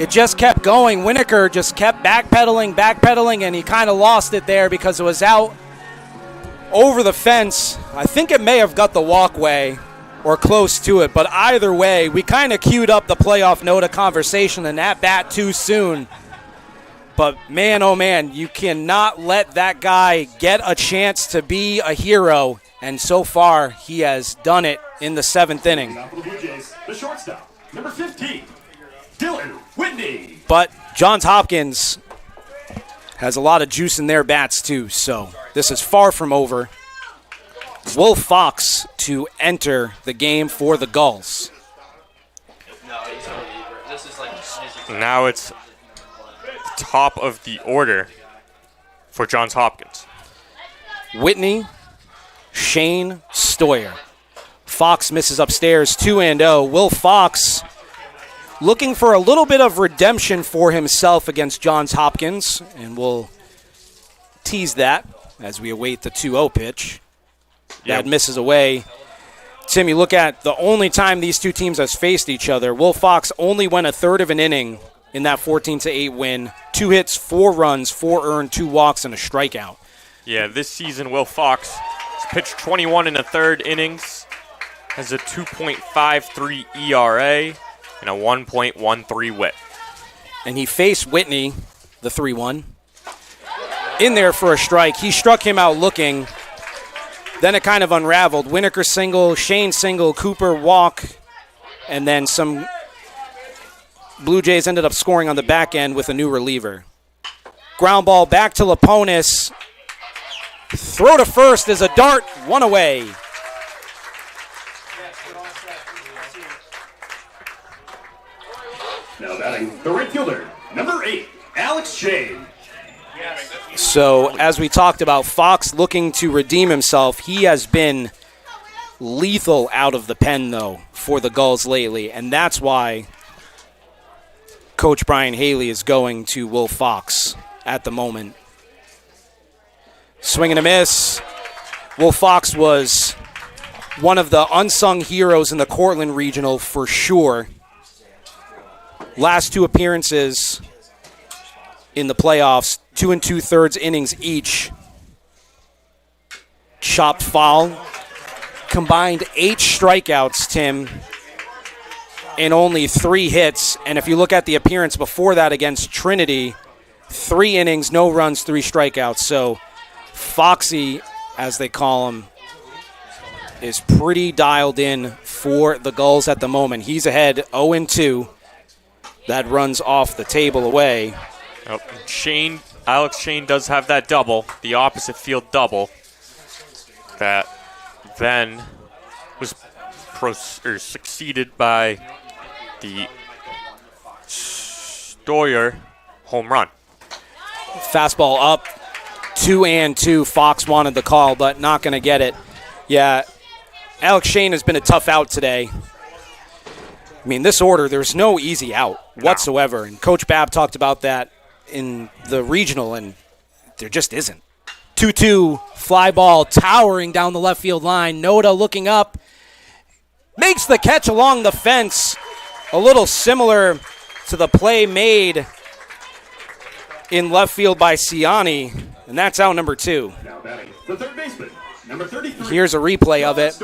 It just kept going. Winokur just kept backpedaling, and he kind of lost it there because it was out over the fence. I think it may have got the walkway or close to it, but either way, we kind of queued up the playoff Noda conversation and that bat too soon. But man, oh man, you cannot let that guy get a chance to be a hero, and so far he has done it in the 7th inning. The shortstop, number 15, Dylan Whitney. But Johns Hopkins has a lot of juice in their bats too, so this is far from over. Will Fox to enter the game for the Gulls. Now it's top of the order for Johns Hopkins. Whitney, Shane, Stoyer. Fox misses upstairs, 2-0. Will Fox looking for a little bit of redemption for himself against Johns Hopkins, and we'll tease that as we await the 2-0 pitch. That misses away. Tim, you look at the only time these two teams have faced each other, Will Fox only went a third of an inning in that 14-8 win. 2 hits, 4 runs, 4 earned, 2 walks, and a strikeout. Yeah, this season Will Fox has pitched 21 in the third innings, has a 2.53 ERA, and a 1.13 WHIP. And he faced Whitney, the 3-1, in there for a strike. He struck him out looking. Then it kind of unraveled. Winokur single, Shane single, Cooper walk, and then some Blue Jays ended up scoring on the back end with a new reliever. Ground ball back to Laponis. Throw to first is a dart, 1 away. Now batting the right fielder, number 8, Alex Shane. So, as we talked about, Fox looking to redeem himself. He has been lethal out of the pen, though, for the Gulls lately, and that's why Coach Brian Haley is going to Will Fox at the moment. Swing and a miss. Will Fox was one of the unsung heroes in the Cortland Regional for sure. Last 2 appearances in the playoffs, 2 2/3 innings each. Chopped foul. Combined 8 strikeouts, Tim, and only 3 hits. And if you look at the appearance before that against Trinity, 3 innings, no runs, 3 strikeouts. So Foxy, as they call him, is pretty dialed in for the Gulls at the moment. He's ahead 0-2. That runs off the table away. Oh, Alex Shane does have that double, the opposite field double, that then was succeeded by the Stoyer home run. Fastball up, 2-2. Fox wanted the call, but not going to get it. Yeah, Alex Shane has been a tough out today. I mean, this order, there's no easy out whatsoever. And Coach Babb talked about that in the regional, and there just isn't. 2-2, fly ball towering down the left field line. Noda looking up, makes the catch along the fence. A little similar to the play made in left field by Ciani, and that's out number 2. Now batting the third baseman, number 33. Here's a replay of it.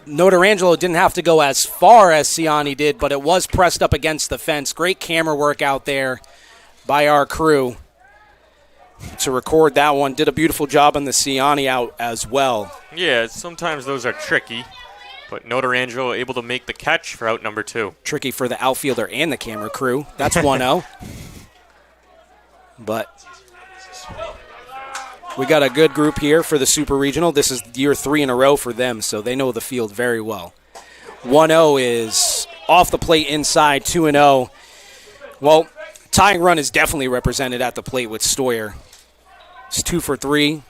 Notarangelo didn't have to go as far as Ciani did, but it was pressed up against the fence. Great camera work out there by our crew to record that one. Did a beautiful job on the Ciani out as well. Yeah, sometimes those are tricky, but Notarangelo able to make the catch for out number 2. Tricky for the outfielder and the camera crew. That's 1-0. But we got a good group here for the Super Regional. This is year 3 in a row for them, so they know the field very well. 1-0 is off the plate inside, 2-0. Well, tying run is definitely represented at the plate with Stoyer. It's 2 for 3,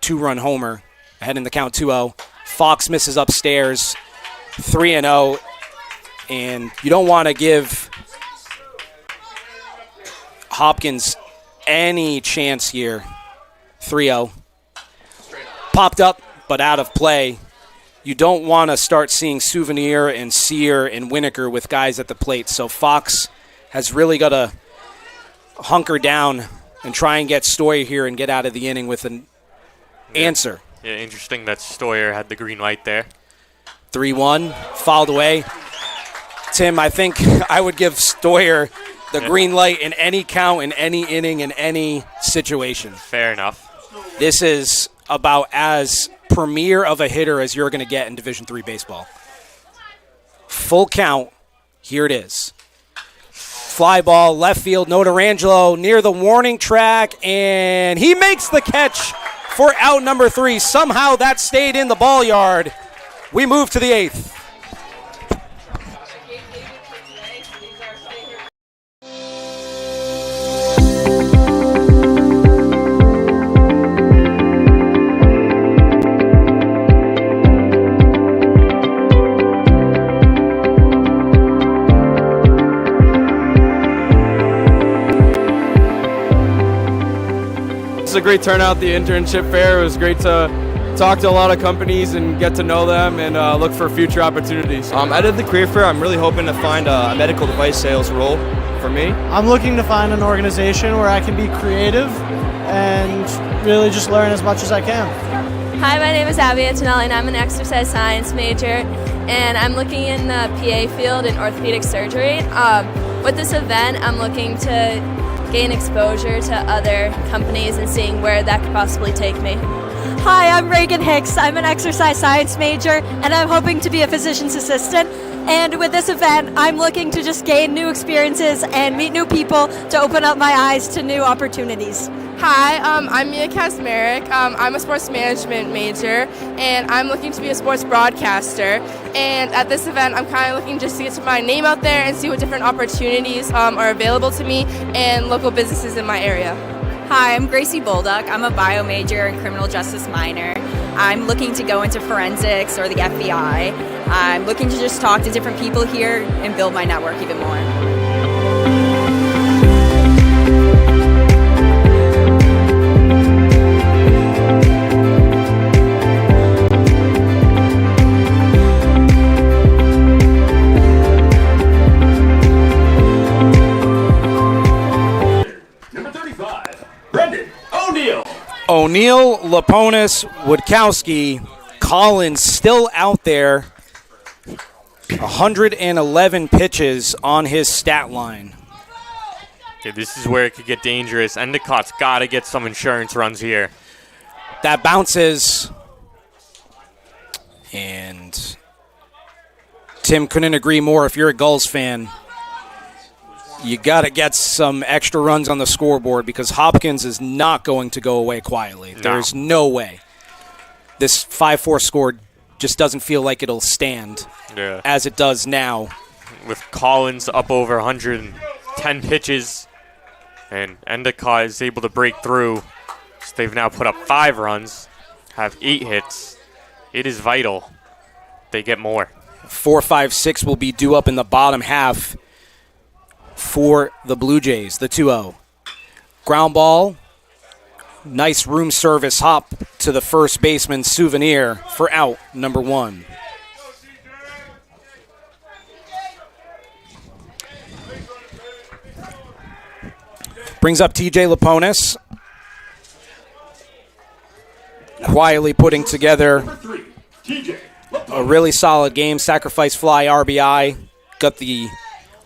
2-run homer. Ahead in the count 2-0. Fox misses upstairs, 3-0. And you don't want to give Hopkins any chance here. 3-0. Popped up, but out of play. You don't want to start seeing Souvenir and Sear and Winokur with guys at the plate. So Fox has really got to hunker down and try and get Stoyer here and get out of the inning with an answer. Yeah, interesting that Stoyer had the green light there. 3-1, fouled away. Tim, I think I would give Stoyer the green light in any count, in any inning, in any situation. Fair enough. This is about as premier of a hitter as you're going to get in Division III baseball. Full count. Here it is. Fly ball, left field, Notarangelo near the warning track, and he makes the catch for out number 3. Somehow that stayed in the ball yard. We move to the 8th. It's a great turnout, the internship fair. It was great to talk to a lot of companies and get to know them and look for future opportunities. Out of the career fair, I'm really hoping to find a medical device sales role for me. I'm looking to find an organization where I can be creative and really just learn as much as I can. Hi, my name is Abby Antonelli and I'm an exercise science major and I'm looking in the PA field in orthopedic surgery. With this event, I'm looking to gain exposure to other companies and seeing where that could possibly take me. Hi, I'm Reagan Hicks. I'm an exercise science major and I'm hoping to be a physician's assistant. And with this event, I'm looking to just gain new experiences and meet new people to open up my eyes to new opportunities. Hi, I'm Mia Kasmerick. I'm a sports management major, and I'm looking to be a sports broadcaster. And at this event, I'm kind of looking just to get my name out there and see what different opportunities are available to me and local businesses in my area. Hi, I'm Gracie Bolduck. I'm a bio major and criminal justice minor. I'm looking to go into forensics or the FBI. I'm looking to just talk to different people here and build my network even more. O'Neill, Laponis, Witkowski, Collins still out there. 111 pitches on his stat line. Okay, this is where it could get dangerous. Endicott's got to get some insurance runs here. That bounces. And Tim couldn't agree more. If you're a Gulls fan, you got to get some extra runs on the scoreboard because Hopkins is not going to go away quietly. No. There's no way. This 5-4 score just doesn't feel like it'll stand as it does now. With Collins up over 110 pitches, and Endicott is able to break through. So they've now put up 5 runs, have 8 hits. It is vital they get more. 4, 5, 6 will be due up in the bottom half for the Blue Jays, the 2-0. Ground ball. Nice room service hop to the first baseman, Souvenir, for out number 1. Brings up TJ Laponis. Quietly putting together a really solid game. Sacrifice fly, RBI. Got the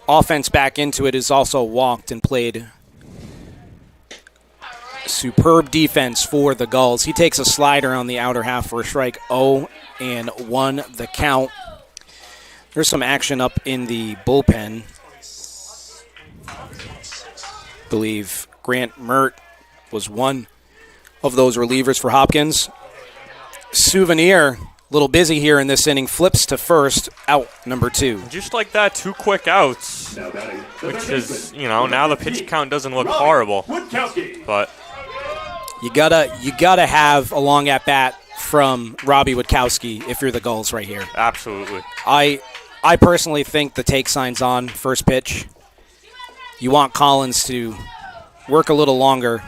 offense back into it. Is also walked and played superb defense for the Gulls. He takes a slider on the outer half for a strike. 0-1 the count. There's some action up in the bullpen. I believe Grant Mert was one of those relievers for Hopkins. Souvenir, a little busy here in this inning, flips to first, out number 2. Just like that, 2 quick outs, which is, now the pitch count doesn't look horrible. But you gotta have a long at bat from Robbie Witkowski if you're the Gulls right here. Absolutely. I personally think the take sign's on first pitch. You want Collins to work a little longer.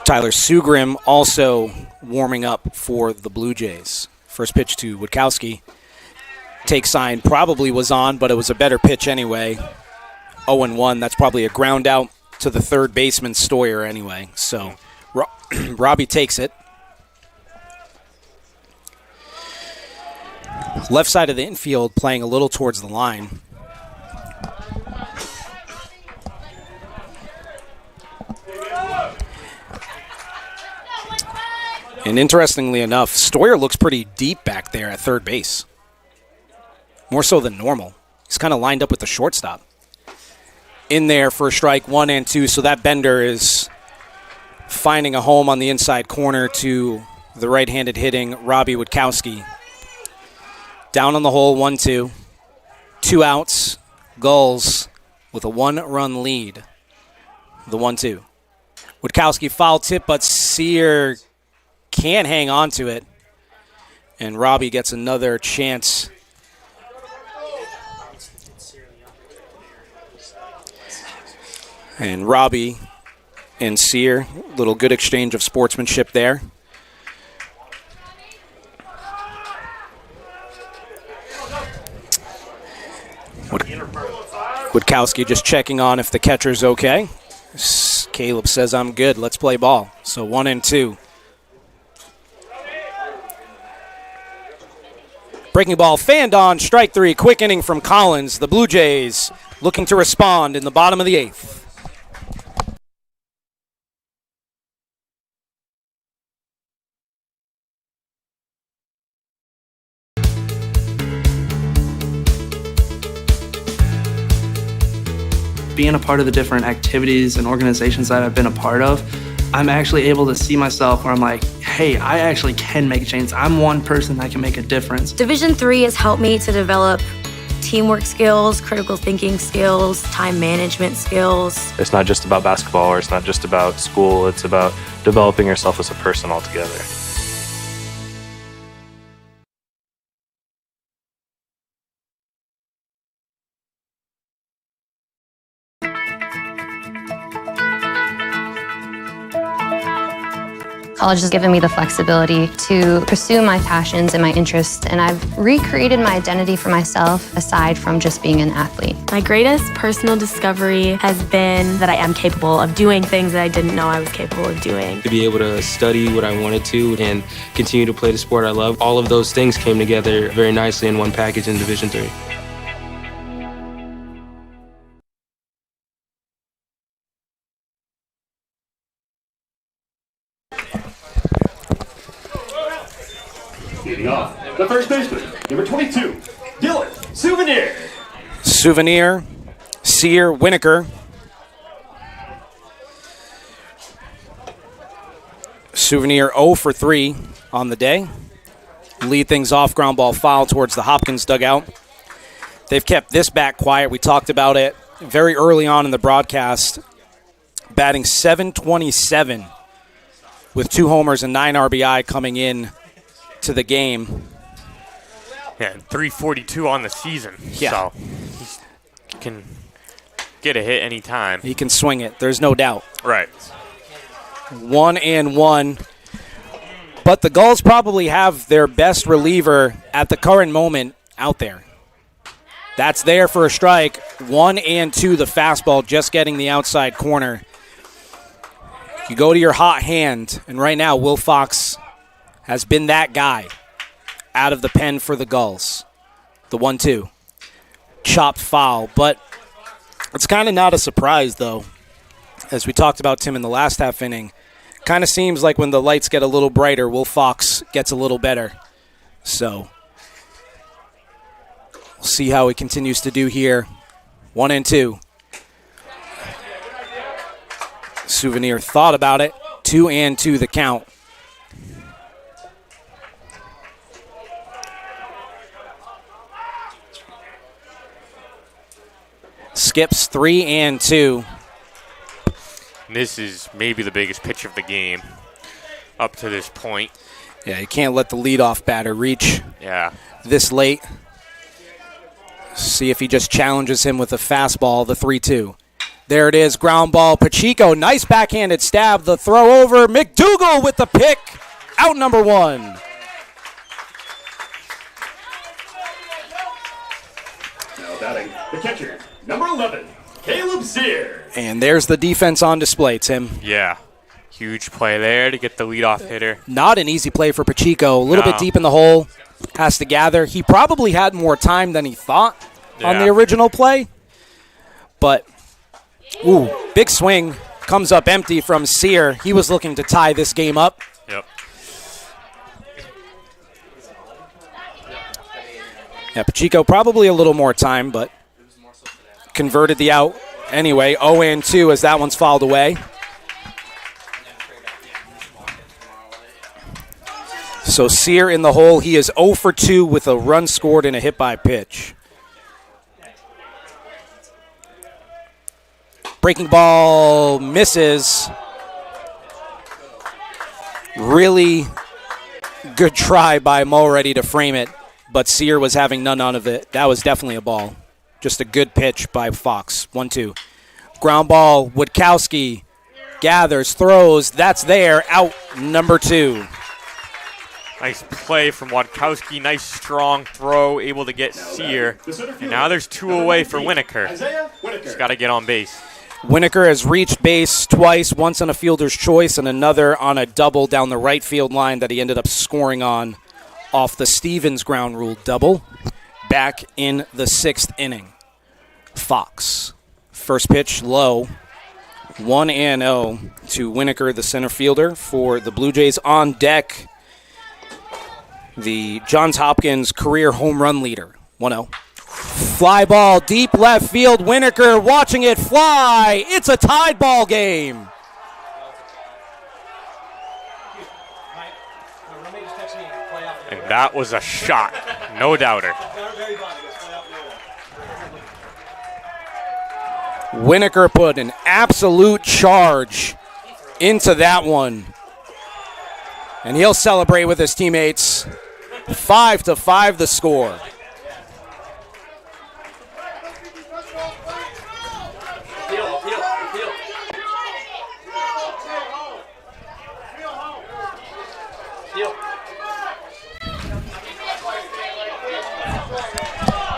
Tyler Sugrim also warming up for the Blue Jays. First pitch to Witkowski. Take sign probably was on, but it was a better pitch anyway. 0-1. That's probably a ground out to the third baseman, Stoyer, anyway. So Robbie takes it. Left side of the infield playing a little towards the line. And interestingly enough, Stoyer looks pretty deep back there at third base. More so than normal. He's kind of lined up with the shortstop. In there for a strike, 1-2, so that bender is finding a home on the inside corner to the right-handed hitting Robbie Witkowski. Down on the hole, 1-2. 2 outs, Gulls with a 1-run lead. The 1-2. Witkowski foul tip, but Sear can't hang on to it. And Robbie gets another chance. And Robbie and Sear, little good exchange of sportsmanship there. Witkowski just checking on if the catcher's okay. Caleb says, I'm good, let's play ball. So 1-2. Breaking ball fanned on, strike 3, quick inning from Collins. The Blue Jays looking to respond in the bottom of the 8th. Being a part of the different activities and organizations that I've been a part of, I'm actually able to see myself where I'm like, hey, I actually can make a change. I'm one person that can make a difference. Division III has helped me to develop teamwork skills, critical thinking skills, time management skills. It's not just about basketball or it's not just about school. It's about developing yourself as a person altogether. College has given me the flexibility to pursue my passions and my interests, and I've recreated my identity for myself aside from just being an athlete. My greatest personal discovery has been that I am capable of doing things that I didn't know I was capable of doing. To be able to study what I wanted to and continue to play the sport I love, all of those things came together very nicely in one package in Division III. Leading off, the first baseman, number 22, Dylan Souvenir. Souvenir, Sear, Winokur. Souvenir 0 for 3 on the day. Lead things off, ground ball foul towards the Hopkins dugout. They've kept this back quiet. We talked about it very early on in the broadcast. Batting .727 with 2 homers and 9 RBI coming in to the game. Yeah, and 342 on the season. Yeah. So he can get a hit anytime. He can swing it, there's no doubt. Right. 1-1. But the Gulls probably have their best reliever at the current moment out there. That's there for a strike. 1-2, the fastball just getting the outside corner. You go to your hot hand, and right now Will Fox has been that guy out of the pen for the Gulls. The 1-2. Chopped foul, but it's kind of not a surprise, though. As we talked about Tim in the last half inning, kind of seems like when the lights get a little brighter, Will Fox gets a little better. So we'll see how he continues to do here. 1-2. Souvenir thought about it. 2-2 the count. Skips 3-2. This is maybe the biggest pitch of the game up to this point. Yeah, you can't let the leadoff batter reach this late. See if he just challenges him with a fastball, the 3-2. There it is, ground ball. Pacheco, nice backhanded stab. The throw over. McDougal with the pick. Out number 1. Now batting, the catcher, number 11, Caleb Sear. And there's the defense on display, Tim. Yeah. Huge play there to get the leadoff hitter. Not an easy play for Pacheco. A little bit deep in the hole. Has to gather. He probably had more time than he thought on the original play. But, ooh, big swing. Comes up empty from Sear. He was looking to tie this game up. Yep. Yeah, Pacheco probably a little more time, but converted the out anyway. 0-2 as that one's fouled away. So Sear in the hole. He is 0 for 2 with a run scored and a hit by pitch. Breaking ball misses. Really good try by Mulready to frame it, but Sear was having none of it. That was definitely a ball. Just a good pitch by Fox. 1-2. Ground ball. Witkowski gathers, throws. That's there. Out number 2. Nice play from Witkowski. Nice strong throw. Able to get Sear. And now there's 2 away for Winokur. Just got to get on base. Winokur has reached base twice, once on a fielder's choice and another on a double down the right field line that he ended up scoring on off the Stevens ground rule double back in the 6th inning. Fox. First pitch low. 1-0 to Winokur, the center fielder for the Blue Jays. On deck, the Johns Hopkins career home run leader. 1-0. Fly ball, deep left field. Winokur watching it fly. It's a tied ball game. And that was a shot. No doubter. Winokur put an absolute charge into that one. And he'll celebrate with his teammates. 5-5 the score.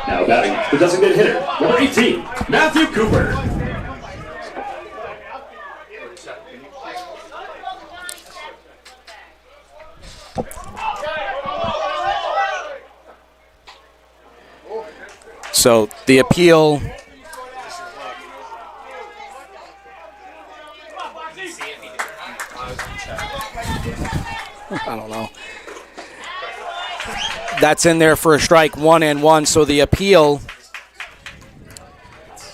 Now batting, the designated hitter, number 18, Matthew Cooper. So the appeal. I don't know. That's in there for a strike, 1-1. So the appeal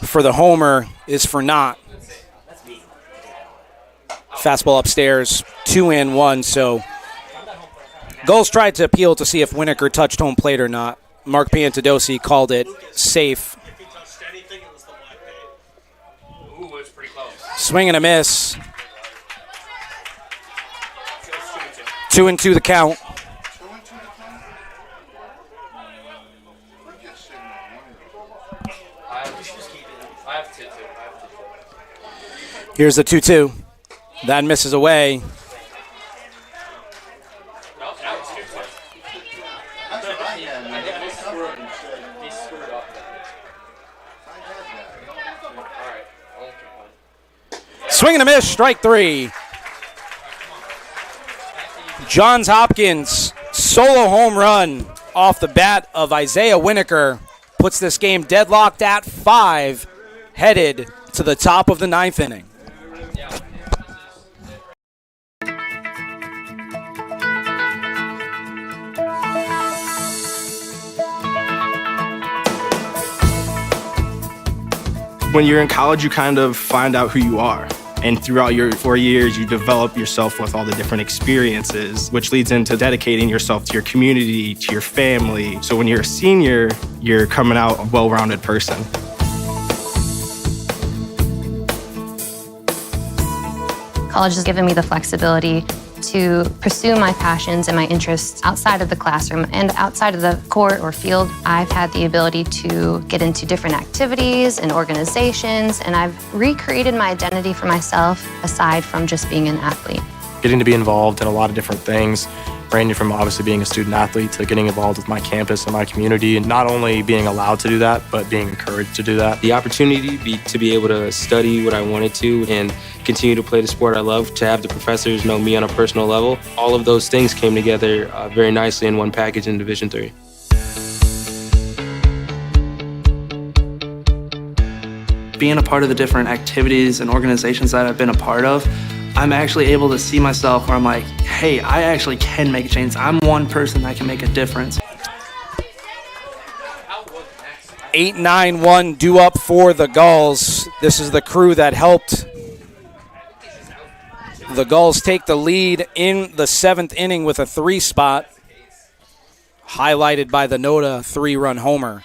for the homer is for naught. Fastball upstairs, 2-1. So Gulls tried to appeal to see if Winokur touched home plate or not. Mark Piantadosi called it safe. Swing and a miss. 2-2 the count. Here's the 2-2. That misses away. Swing and a miss, strike 3. Johns Hopkins solo home run off the bat of Isaiah Winokur puts this game deadlocked at 5, headed to the top of the 9th inning. When you're in college, you kind of find out who you are. And throughout your 4 years, you develop yourself with all the different experiences, which leads into dedicating yourself to your community, to your family. So when you're a senior, you're coming out a well-rounded person. College has given me the flexibility to pursue my passions and my interests outside of the classroom and outside of the court or field. I've had the ability to get into different activities and organizations, and I've recreated my identity for myself aside from just being an athlete. Getting to be involved in a lot of different things, ranging from obviously being a student athlete to getting involved with my campus and my community, and not only being allowed to do that, but being encouraged to do that. The opportunity to be able to study what I wanted to and continue to play the sport I love, to have the professors know me on a personal level, all of those things came together very nicely in one package in Division III. Being a part of the different activities and organizations that I've been a part of, I'm actually able to see myself where I'm like, hey, I actually can make a change. I'm one person that can make a difference. 8-9-1 due up for the Gulls. This is the crew that helped the Gulls take the lead in the 7th inning with a 3 spot, highlighted by the Noda 3-run homer.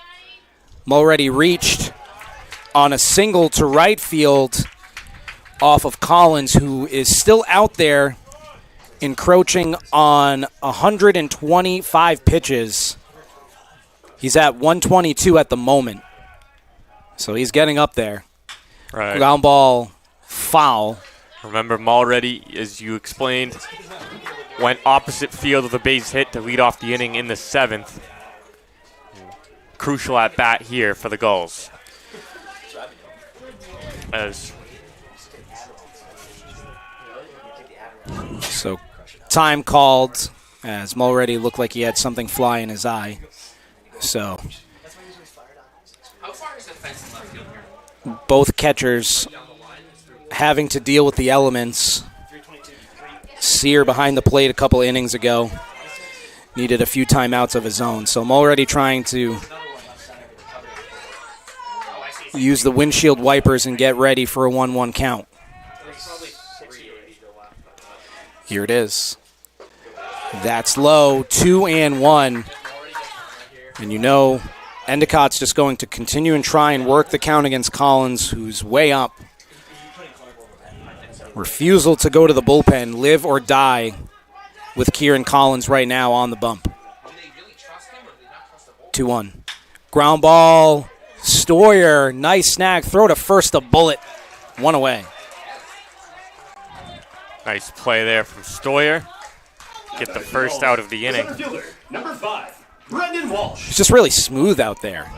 Mulready reached on a single to right field off of Collins, who is still out there encroaching on 125 pitches. He's at 122 at the moment, so he's getting up there. Right. Ground ball, foul. Remember, Mulready, as you explained, went opposite field of the base hit to lead off the inning in the 7th. Crucial at bat here for the Gulls. So time called as Mulready looked like he had something fly in his eye. So both catchers having to deal with the elements. Sear behind the plate a couple innings ago needed a few timeouts of his own. So Mulready trying to use the windshield wipers and get ready for a 1-1 count. Here it is. That's low, 2-1. And you know Endicott's just going to continue and try and work the count against Collins, who's way up. Refusal to go to the bullpen, live or die with Kieran Collins right now on the bump. 2-1. Ground ball, Stoyer, nice snag, throw to first, a bullet, 1 away. Nice play there from Stoyer. Get the first out of the inning. Number 5, Brendan Walsh. It's just really smooth out there,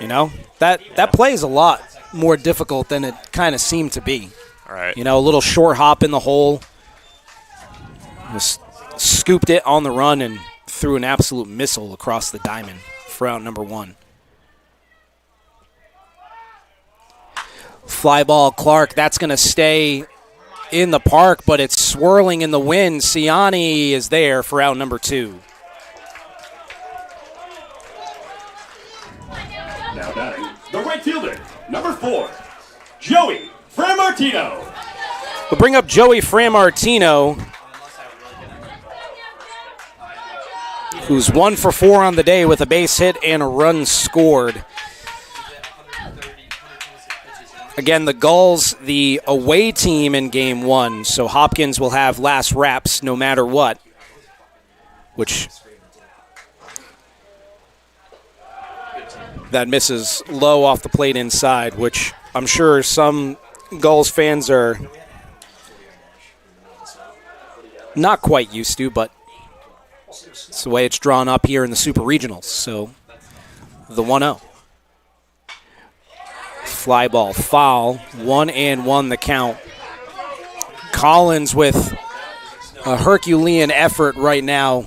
you know? That play is a lot more difficult than it kind of seemed to be. All right. You know, a little short hop in the hole. Just scooped it on the run and threw an absolute missile across the diamond for out number 1. Fly ball, Clark, that's going to stay in the park, but it's swirling in the wind. Ciani is there for out number 2. Now batting, the right fielder, number 4, Joey Framartino. We'll bring up Joey Framartino, who's 1 for 4 on the day with a base hit and a run scored. Again, the Gulls, the away team in Game 1, so Hopkins will have last reps no matter what, which that misses low off the plate inside, which I'm sure some Gulls fans are not quite used to, but it's the way it's drawn up here in the Super Regionals. So the 1-0. Fly ball, foul, 1-1 the count. Collins with a Herculean effort right now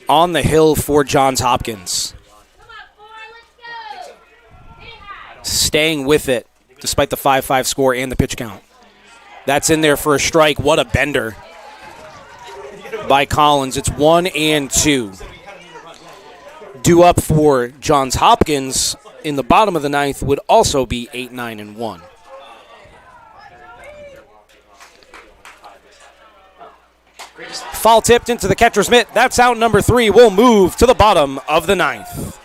on the hill for Johns Hopkins. Staying with it despite the 5-5 score and the pitch count. That's in there for a strike. What a bender by Collins. It's 1-2. Due up for Johns Hopkins in the bottom of the 9th would also be 8-9-1. Foul tipped into the catcher's mitt. That's out number 3. We'll move to the bottom of the 9th.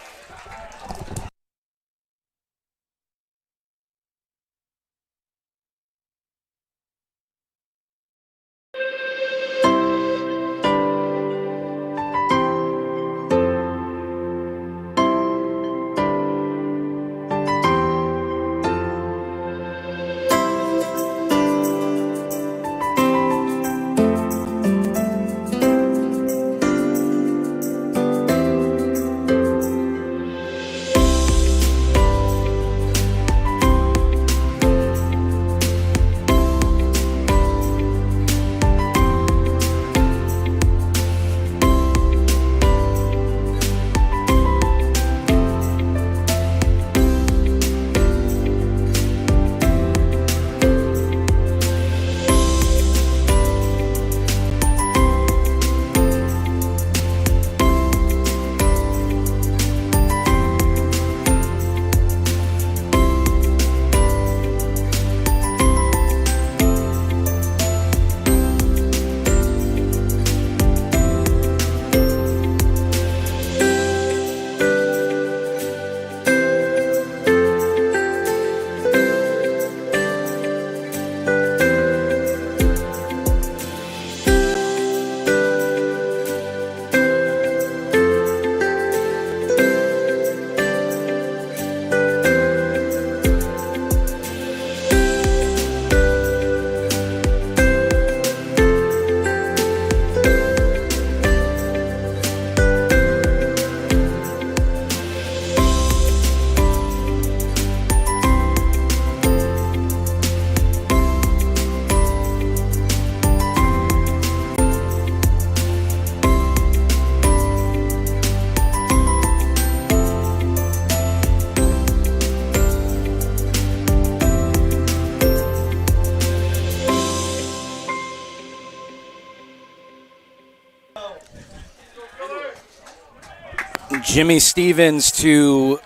Jimmy Stevens to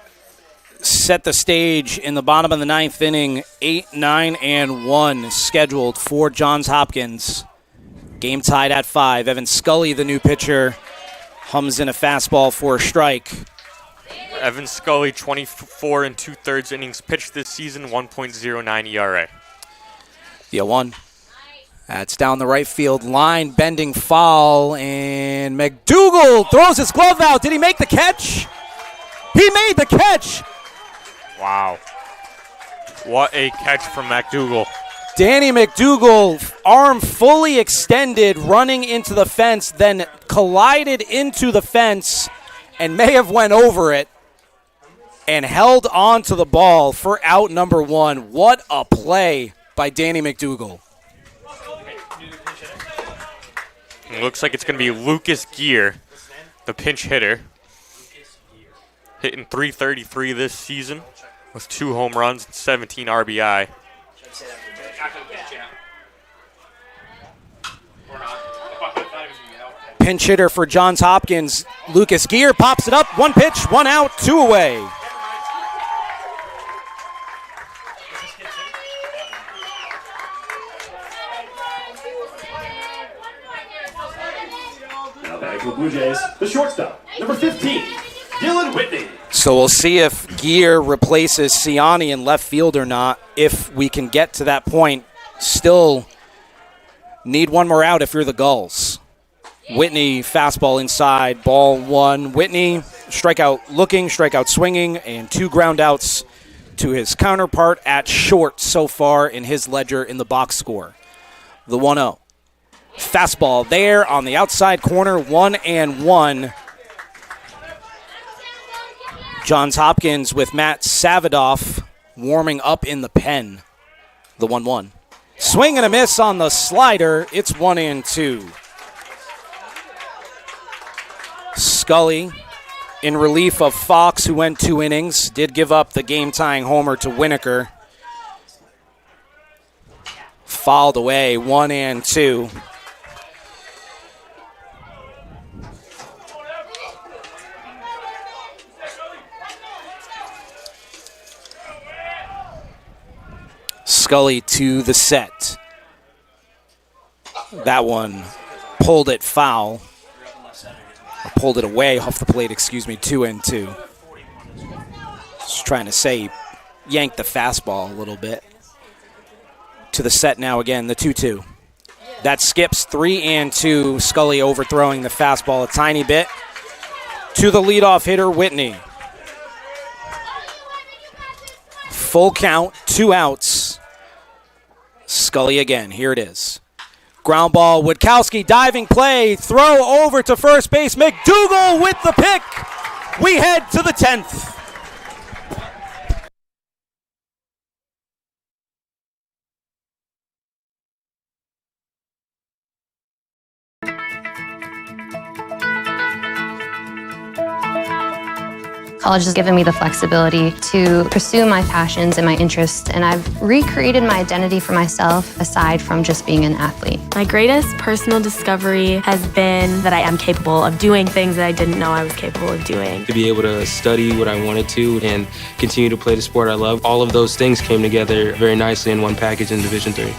set the stage in the bottom of the ninth inning. 8, 9, and 1 scheduled for Johns Hopkins. Game tied at 5. Evan Scully, the new pitcher, hums in a fastball for a strike. Evan Scully, 24 and 2/3 innings pitched this season, 1.09 ERA. The 0-1. That's down the right field line, bending foul, and McDougal throws his glove out. Did he make the catch? He made the catch. Wow. What a catch from McDougal. Danny McDougal, arm fully extended, running into the fence, then collided into the fence and may have went over it and held on to the ball for out number 1. What a play by Danny McDougal. It looks like it's going to be Lucas Gear, the pinch hitter, hitting .333 this season with 2 home runs and 17 RBI. Pinch hitter for Johns Hopkins, Lucas Gear pops it up. 1 pitch, 1 out, 2 away. Now back to the Blue Jays, the shortstop, number 15, Dylan Whitney. So we'll see if Gear replaces Ciani in left field or not. If we can get to that point, still need one more out if you're the Gulls. Whitney, fastball inside, ball 1. Whitney, strikeout looking, strikeout swinging, and 2 ground outs to his counterpart at short so far in his ledger in the box score. The 1-0. Fastball there on the outside corner, 1-1. Johns Hopkins with Matt Savadoff warming up in the pen. The 1-1. Swing and a miss on the slider. It's 1-2. Scully, in relief of Fox, who went 2 innings, did give up the game-tying homer to Winokur. Fouled away, 1-2. Scully to the set. That one pulled it foul. Or pulled it away off the plate, 2-2. Just trying to say, yanked the fastball a little bit. To the set now again, the 2-2. That skips 3-2. Scully overthrowing the fastball a tiny bit. To the leadoff hitter, Whitney. Full count, 2 outs. Scully again, here it is. Ground ball, Witkowski, diving play, throw over to first base. McDougal with the pick. We head to the 10th. College has given me the flexibility to pursue my passions and my interests, and I've recreated my identity for myself aside from just being an athlete. My greatest personal discovery has been that I am capable of doing things that I didn't know I was capable of doing. To be able to study what I wanted to and continue to play the sport I love, all of those things came together very nicely in one package in Division III.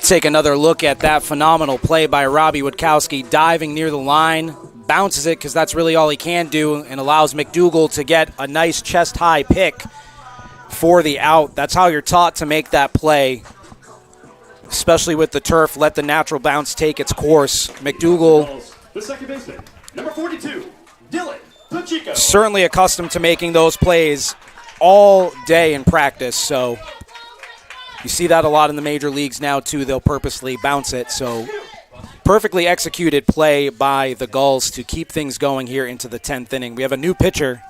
Take another look at that phenomenal play by Robbie Witkowski, diving near the line, bounces it because that's really all he can do, and allows McDougal to get a nice chest-high pick for the out. That's how you're taught to make that play, especially with the turf. Let the natural bounce take its course. McDougal, The second baseman, number 42, Dylan Pacheco. certainly accustomed to making those plays all day in practice, so you see that a lot in the major leagues now, too. They'll purposely bounce it. So perfectly executed play by the Gulls to keep things going here into the 10th inning. We have a new pitcher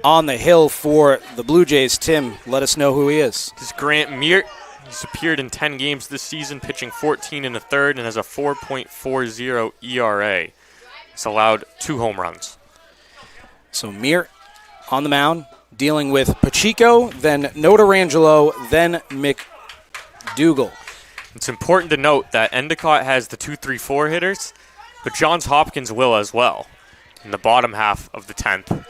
on the hill for the Blue Jays. Tim, let us know who he is. This is Grant Meert. He's appeared in 10 games this season, pitching 14 in the third, and has a 4.40 ERA. He's allowed 2 home runs. So Meert on the mound, dealing with Pacheco, then Notarangelo, then McDougal. It's important to note that Endicott has the 2-3-4 hitters, but Johns Hopkins will as well in the bottom half of the 10th.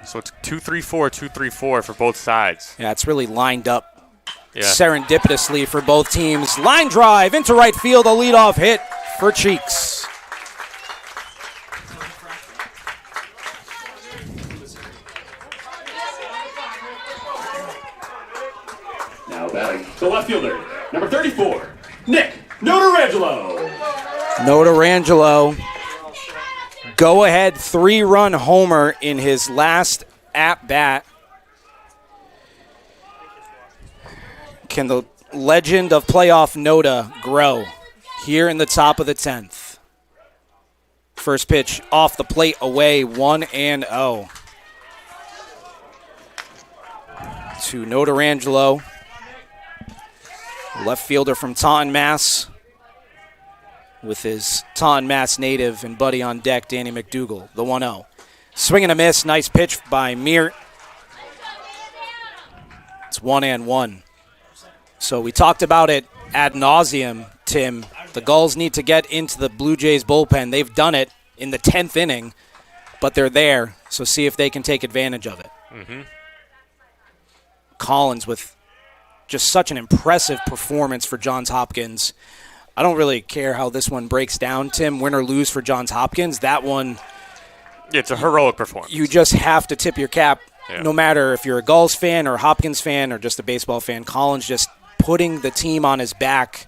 So it's 2-3-4, 2-3-4 for both sides. Yeah, it's really lined up serendipitously for both teams. Line drive into right field, a leadoff hit for Cheeks. Now batting the left fielder, number 34, Nick Notarangelo. Notarangelo, go-ahead 3-run homer in his last at-bat. Can the legend of playoff Nota grow here in the top of the 10th? First pitch off the plate away, 1-0. To Notarangelo, left fielder from Taunton, Mass, with his Taunton, Mass native and buddy on deck, Danny McDougal, the 1-0. Swing and a miss, nice pitch by Meert. It's 1-1. So we talked about it ad nauseum, Tim. The Gulls need to get into the Blue Jays bullpen. They've done it in the 10th inning, but they're there, so see if they can take advantage of it. Mm-hmm. Collins with just such an impressive performance for Johns Hopkins. I don't really care how this one breaks down, Tim, win or lose for Johns Hopkins. That one, it's a heroic performance. You just have to tip your cap, no matter if you're a Gulls fan or a Hopkins fan or just a baseball fan. Collins just putting the team on his back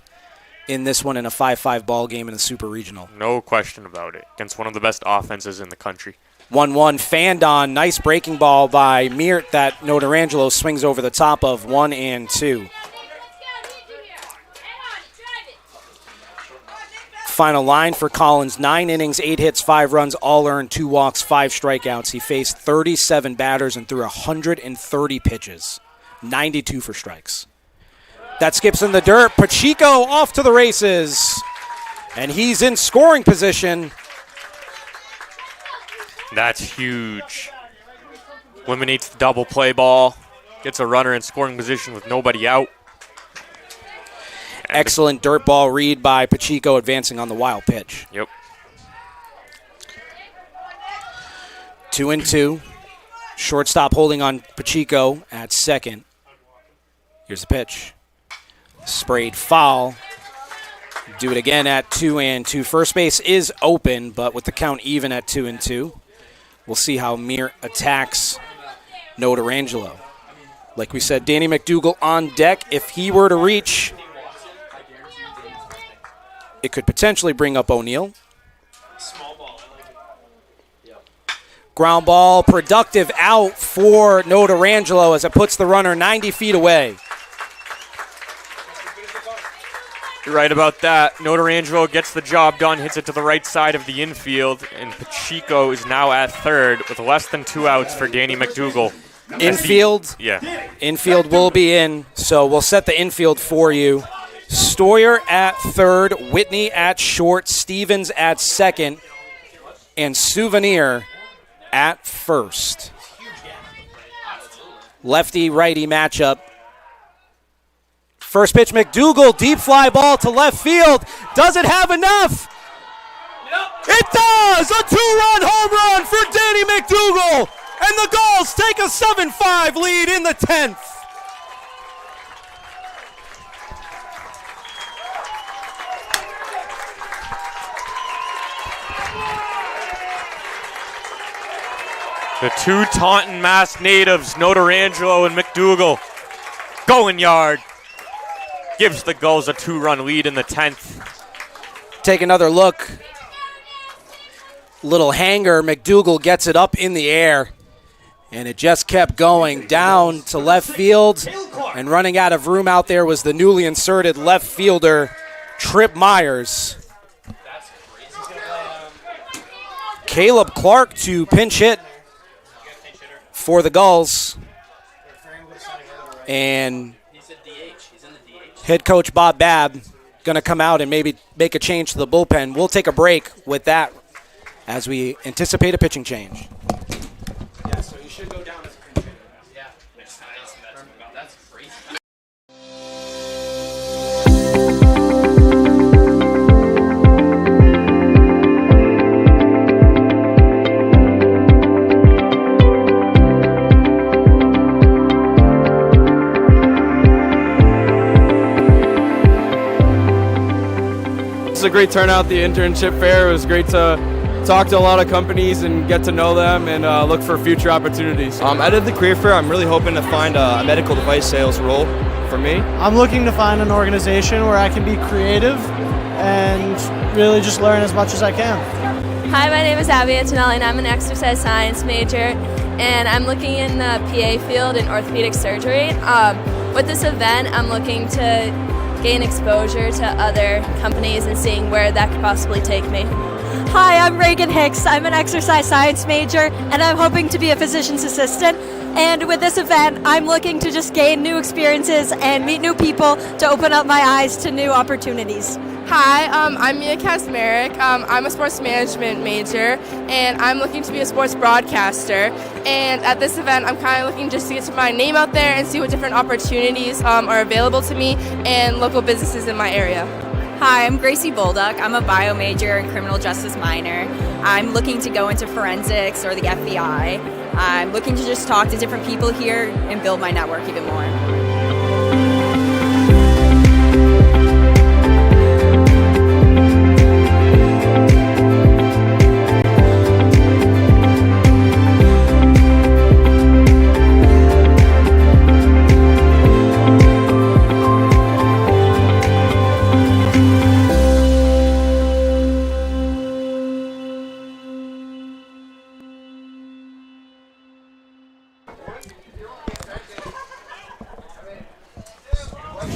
in this one in a 5-5 ball game in a super regional. No question about it. Against one of the best offenses in the country. 1-1, Fandon, nice breaking ball by Meert that Notarangelo swings over the top of, 1-2. Final line for Collins, 9 innings, 8 hits, 5 runs, all earned, 2 walks, 5 strikeouts. He faced 37 batters and threw 130 pitches, 92 for strikes. That skips in the dirt. Pacheco off to the races, and he's in scoring position. That's huge. Eliminates the double play ball. Gets a runner in scoring position with nobody out. And excellent dirt ball read by Pacheco, advancing on the wild pitch. Yep. 2-2. Shortstop holding on Pacheco at second. Here's the pitch. Sprayed foul. Do it again at 2-2. First base is open, but with the count even at 2-2. We'll see how Meert attacks Notarangelo. Like we said, Danny McDougal on deck. If he were to reach, it could potentially bring up O'Neill. Ground ball, productive out for Notarangelo as it puts the runner 90 feet away. You're right about that. Notarangelo gets the job done, hits it to the right side of the infield, and Pacheco is now at third with less than 2 outs for Danny McDougal. Infield? Infield will be in, so we'll set the infield for you. Stoyer at third, Whitney at short, Stevens at second, and Souvenir at first. Lefty-righty matchup. First pitch, McDougal, deep fly ball to left field. Does it have enough? It does! A 2-run home run for Danny McDougal. And the Gulls take a 7-5 lead in the 10th. The two Taunton, Mass natives, Notarangelo and McDougal, going yard. Gives the Gulls a 2-run lead in the 10th. Take another look. Little hanger. McDougal gets it up in the air. And it just kept going down to left field. And running out of room out there was the newly inserted left fielder, Trip Myers. Caleb Clark to pinch hit for the Gulls. And head coach Bob Babb going to come out and maybe make a change to the bullpen. We'll take a break with that as we anticipate a pitching change. Yeah, so you should go down as a pinch hitter. Yeah. That's crazy. It's a great turnout, the internship fair. It was great to talk to a lot of companies and get to know them and look for future opportunities. Out of the career fair, I'm really hoping to find a medical device sales role for me. I'm looking to find an organization where I can be creative and really just learn as much as I can. Hi, my name is Abby Antonelli, and I'm an exercise science major, and I'm looking in the PA field in orthopedic surgery. With this event, I'm looking to gain exposure to other companies and seeing where that could possibly take me. Hi, I'm Reagan Hicks. I'm an exercise science major, and I'm hoping to be a physician's assistant. And with this event, I'm looking to just gain new experiences and meet new people to open up my eyes to new opportunities. Hi, I'm Mia Kasmerick. I'm a sports management major, and I'm looking to be a sports broadcaster. And at this event, I'm kind of looking just to get my name out there and see what different opportunities are available to me and local businesses in my area. Hi, I'm Gracie Bolduck. I'm a bio major and criminal justice minor. I'm looking to go into forensics or the FBI. I'm looking to just talk to different people here and build my network even more.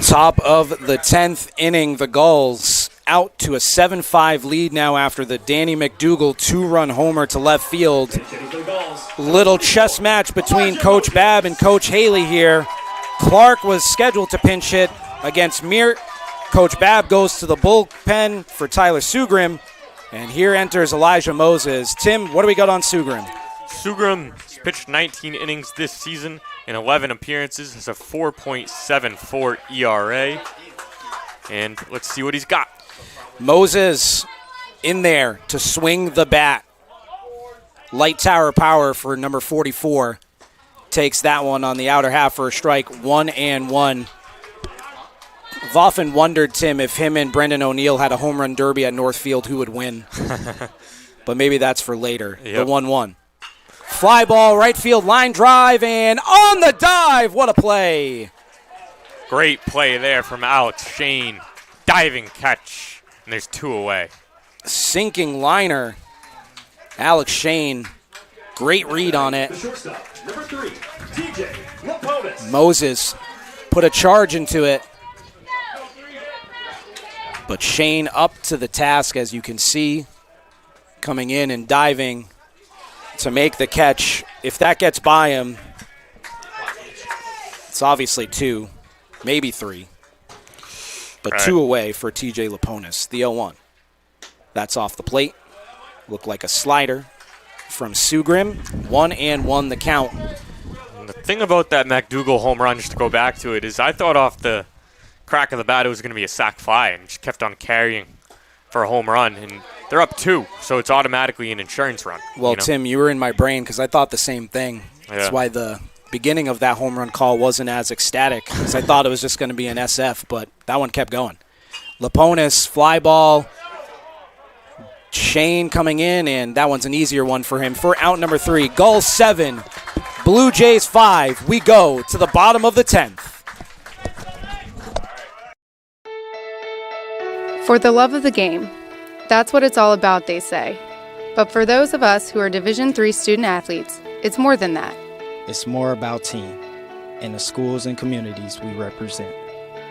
Top of the 10th inning, the Gulls out to a 7-5 lead now after the Danny McDougal 2-run homer to left field. Little chess match between Coach Babb and Coach Haley here. Clark was scheduled to pinch hit against Meert. Coach Babb goes to the bullpen for Tyler Sugrim. And here enters Elijah Moses. Tim, what do we got on Sugrim? Sugrim's pitched 19 innings this season in 11 appearances, has a 4.74 ERA. And let's see what he's got. Moses in there to swing the bat. Light tower power for number 44. Takes that one on the outer half for a strike, 1-1. I've often wondered, Tim, if him and Brendan O'Neill had a home run derby at Northfield, who would win. But maybe that's for later. Yep. The 1-1. Fly ball, right field, line drive, and on the dive. What a play. Great play there from Alex Shane. Diving catch, and there's 2 away. Sinking liner. Alex Shane, great read on it. The shortstop, number 3, TJ Laponis. Moses put a charge into it. But Shane up to the task, as you can see, coming in and diving to make the catch. If that gets by him, it's obviously 2, maybe 3. But right. 2 away for TJ Laponis, the 0-1. That's off the plate. Looked like a slider from Sugrim. 1-1 the count. And the thing about that McDougal home run, just to go back to it, is I thought off the crack of the bat it was going to be a sac fly and just kept on carrying for a home run. And they're up 2, so it's automatically an insurance run. Well, you know? Tim, you were in my brain because I thought the same thing. That's why the beginning of that home run call wasn't as ecstatic, because I thought it was just going to be an SF, but that one kept going. Laponis, fly ball, Shane coming in, and that one's an easier one for him. For out number 3, Gulls 7, Blue Jays 5. We go to the bottom of the 10th. For the love of the game. That's what it's all about, they say. But for those of us who are Division III student athletes, it's more than that. It's more about team and the schools and communities we represent.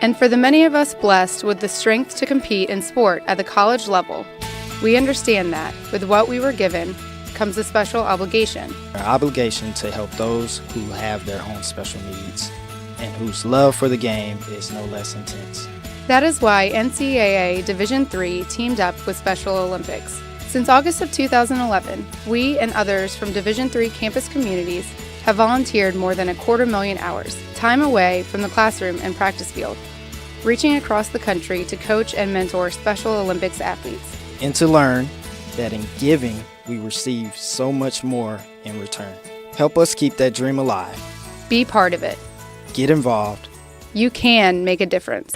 And for the many of us blessed with the strength to compete in sport at the college level, we understand that with what we were given comes a special obligation. Our obligation to help those who have their own special needs and whose love for the game is no less intense. That is why NCAA Division III teamed up with Special Olympics. Since August of 2011, we and others from Division III campus communities have volunteered more than 250,000 hours, time away from the classroom and practice field, reaching across the country to coach and mentor Special Olympics athletes. And to learn that in giving, we receive so much more in return. Help us keep that dream alive. Be part of it. Get involved. You can make a difference.